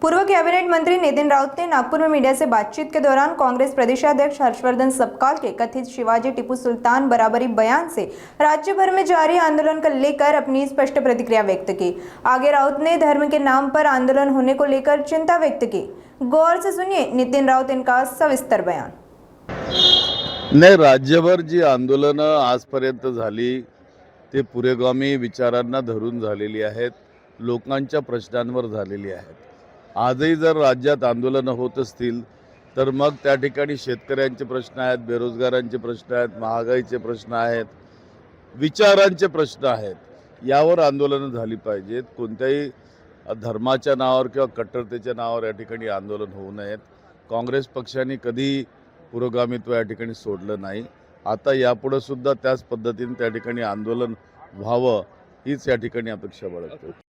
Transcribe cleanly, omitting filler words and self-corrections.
पूर्व कैबिनेट मंत्री नितिन राउत ने नागपुर में मीडिया से बातचीत के दौरान कांग्रेस प्रदेशाध्यक्ष हर्षवर्धन सपकाल के कथित शिवाजी टीपू सुल्तान बराबरी बयान से राज्य भर में जारी आंदोलन को लेकर अपनी स्पष्ट प्रतिक्रिया व्यक्त की। आगे राउत ने धर्म के नाम पर आंदोलन होने को लेकर चिंता व्यक्त की। गौर से सुनिए नितिन राउत इनका सविस्तर बयान। नाही, राज्यभर जी आंदोलनं आजपर्यंत झाली ते पुरेगामी विचारांना धरून झालेली आहेत, लोकांच्या प्रश्नांवर झालेली आहेत। आजही जर राज्यात आंदोलनं होत असतील तर मग त्या ठिकाणी शेतकऱ्यांचे प्रश्न आहेत, बेरोजगारांचे प्रश्न आहेत, महागाईचे प्रश्न आहेत, विचारांचे प्रश्न आहेत, यावर आंदोलनं झाली पाहिजेत। कोणत्याही धर्माच्या नावावर किंवा कट्टरतेच्या नावावर या ठिकाणी आंदोलन होऊ नयेत। काँग्रेस पक्षाने कधी पुरोगामित्व या ठिकाणी सोडलं नाही। आता यापुढे सुद्धा त्याच पद्धतीने त्या ठिकाणी आंदोलन व्हावं हीच या ठिकाणी अपेक्षा बाळगतो।